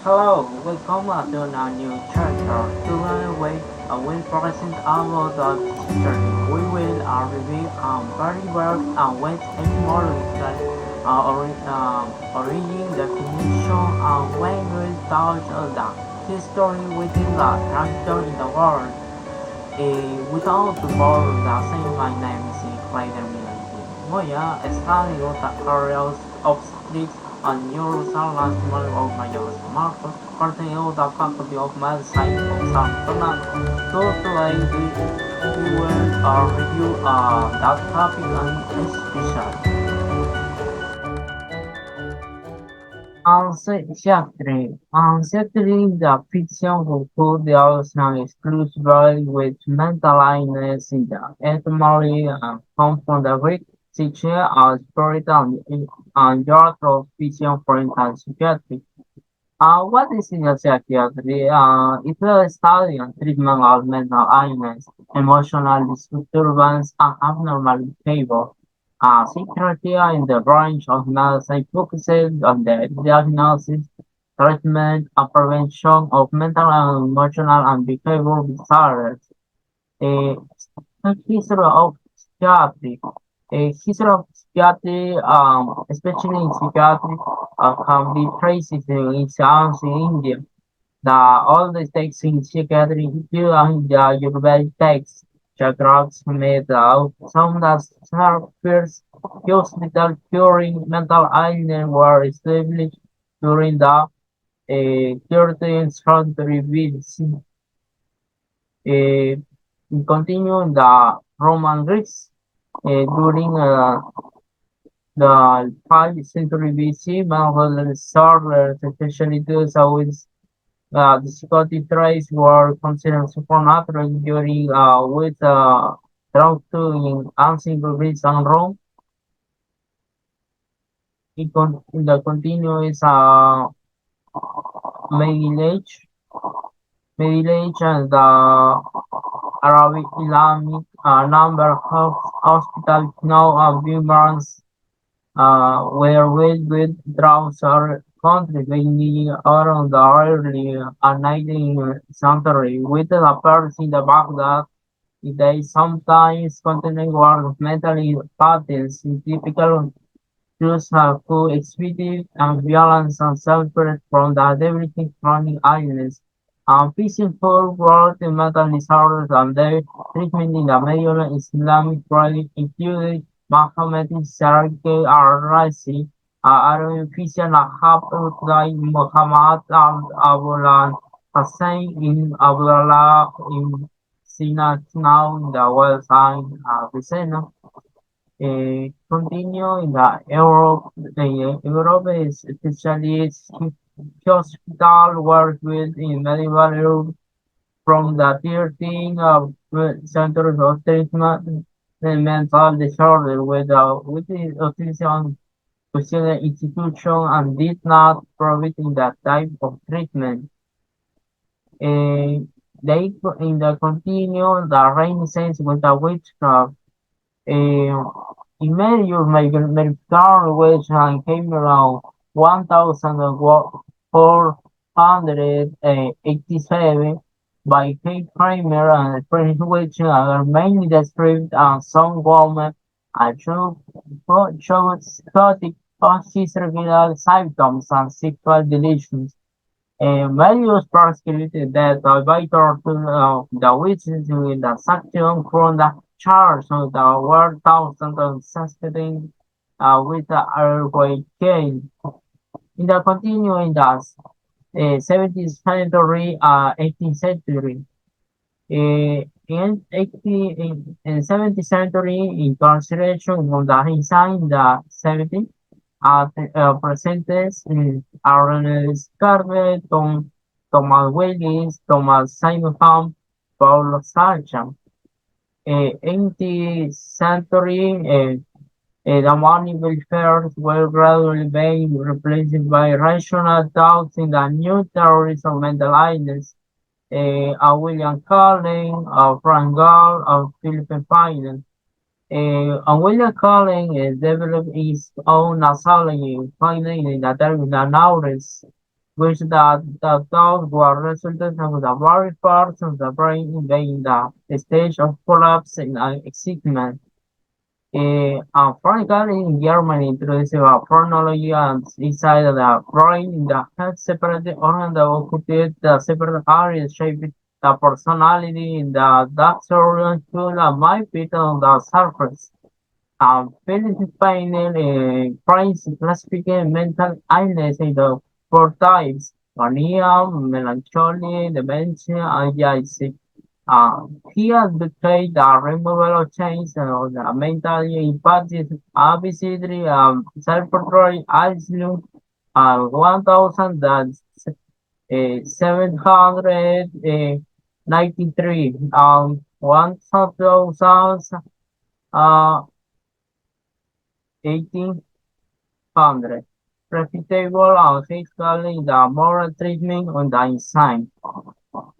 Hello, welcome to a new chapter. Today we present about the history. We will review very words with etymological origin, definition, and when we touch the history within the character in the world. Without before the same, my name is Kleider Miguel Livias Moya, studying the areas of obstetrics and neuroscience of my Marcos, partly of the faculty of medicine of San Fernando. So today we will review that topic and special. Psychiatry. Psychiatry is a fiction who deals exclusively with mental illness in the etymology comes from the Greek psyche as spirit and genre of fiction, for instance, psychiatry. What is in a psychiatry? It's a study and treatment of mental illness, emotional disturbance, and abnormal behavior. Psychiatry in the branch of medicine focuses on the diagnosis, treatment, and prevention of mental and emotional and behavioral disorders. A history of psychiatry. A history of psychiatry, especially in psychiatry, can be traced in science in India. The oldest texts in psychiatry include the Ayurvedic texts. The drugs made out some that first used without curing mental illness were established during the 13th century BC. Continuing the Roman Greeks during the 5th century BC, medical disorders, especially those with difficulty traits, were considered supernatural during with Traducción in ancient Greece and Rome. In the continuous Middle Age, and the Arabic Islamic number of hospitals now vibrant were with draws are contributing around the early 19th century, with the appearance in the fact that they sometimes contain words mentally patterns typical Jews who exhibited violence and suffered from the debilitating chronic illness and peaceful world mental disorders and their treatment in the medieval Islamic religion included Muhammad's Sarki al-Raisi, Arabic official Habib Muhammad al-Abulal Hussein in Abdullah in Sinai now in the West Side Vicena. Continue in the Europe is especially hospital work with in medieval Europe from the 13th century of treatment mental disorder with the official institution and did not provide in that type of treatment. They in the continue the Renaissance with the witchcraft. In major American which came around 1487 by Kate Kramer and French which are mainly described as some women showed psychotic or physical symptoms and sexual delusions. Various prosecuted that by torture the witches with the section from the charge of the word thousand of suspecting with the earthquake chain. In the continuing the 17th century, 18th century, in 17th century, incarceration of the inside in the 17th presentes Aaron Scarlett, Thomas Willis, Thomas Simon Ham, Paul Sargent. 18th century, the money welfare were gradually being replaced by rational doubts in the new theories of mental illness. William Cullen, Frank Gall, Philip Pine. William Cullen developed his own anthology, finding in the term the knowledge which the thought were resulted of the various parts of the brain being the stage of collapse and excitement. Frankly, in Germany, introduced a chronology and inside the brain that has separate organs that occupy the separate areas, shaping the personality in the dark organ should might fit on the surface. Feeling pain brains classification mental illness into four types: mania, melancholy, dementia, anxiety. He advocated the removal of chains of the mental impacts, obesity, self-control, islam, 1793, 1800. Profitable and fiscally the moral treatment on the insane.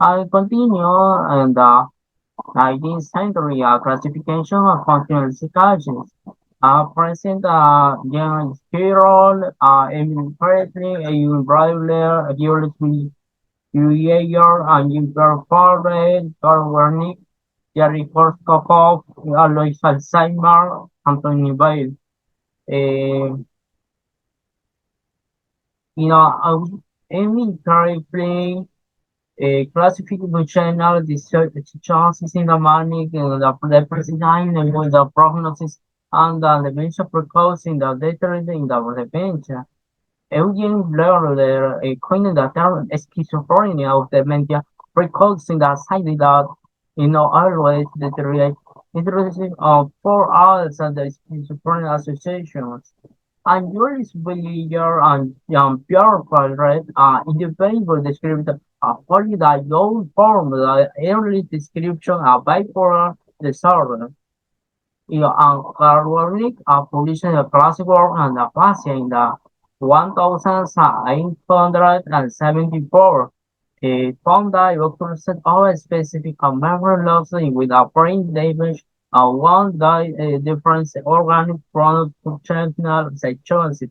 I continue in the 19th century classification of functional psychologists. Present John Spirol, Emil Presley, Ewan Bradley, Julius Yeager, and Gilbert Fabre, Carl Wernick, Jerry Korskopov, Alois Alzheimer, Anthony Bale. You know, Emil correctly classificational chances in the manic, the president with the prognosis and the dementia precoce in the deterrent in the dementia. Eugene Bleuler coined the term schizophrenia of dementia precoce in the society that always deteriorate. Introducing of four others and the schizophrenia associations. And Julius Villiger and Jean-Pierre Padret in the paper described only the young form, the early description of bipolar disorder. And Carl Wernick published a classic work on the aphasia in the 1874. He found that it occurs of a specific memory loss with a brain damage and one different organic from functional psychosis.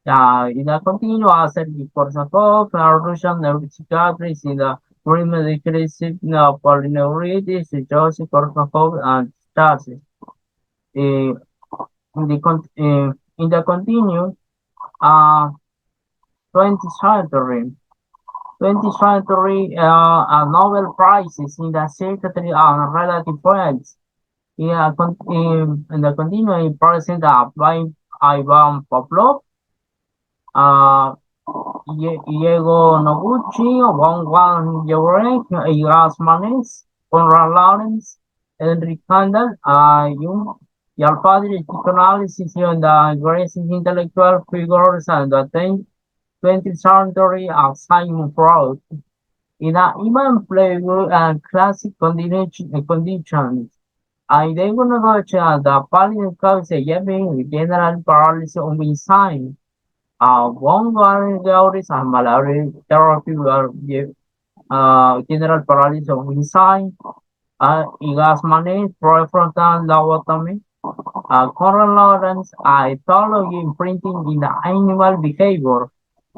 In the continuous course of Russian neuropsychiatrists in the premedicated polyneuritis, Joseph Korsakoff and Stasis. In the continued uh, 20th century, 20th century Nobel Prizes in the Psychiatry and Relative Fields. In the continuing present by Ivan Pavlov, uh, Diego Noguchi, Wang Yurek, Igas Manes, Conrad Lawrence, Henry Kandel, Jung, y al padre psicoanálisis and the greatest intellectual figures and the 20th century of Simon Freud. In the even playbook and classic conditions, they will negotiate the palliative cause giving general paralysis of insane. One theories and malaria therapy were general paralysis of insane. Igas Manet, prefrontal lobotomy. Conrad Lawrence, ethology imprinting in the animal behavior.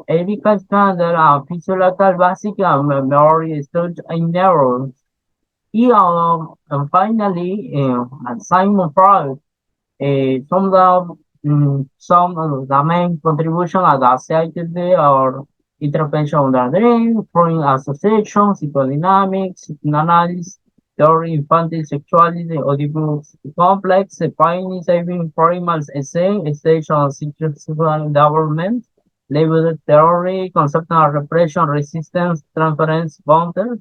Erica Standard, physiological basic memory storage in neurons. And finally, Simon Freud, some of the main contribution are the psychiatry or intervention of the brain, Freud association, psychodynamics, psychoanalysis, theory, infantile sexuality, Oedipus complex, pioneer saving primal essay, stage of sexual development, label theory, conceptual repression, resistance, transference, boundary,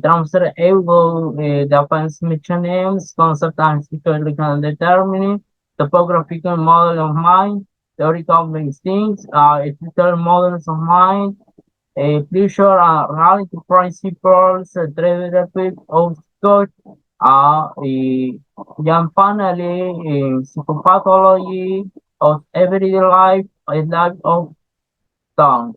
transfer ego, defense mechanisms, concept and psychological determining, topographical model of mind, theoretical instincts, ethical models of mind, pleasure and reality principles, therapeutic of Scott, and finally, psychopathology of everyday life, a life of tongue.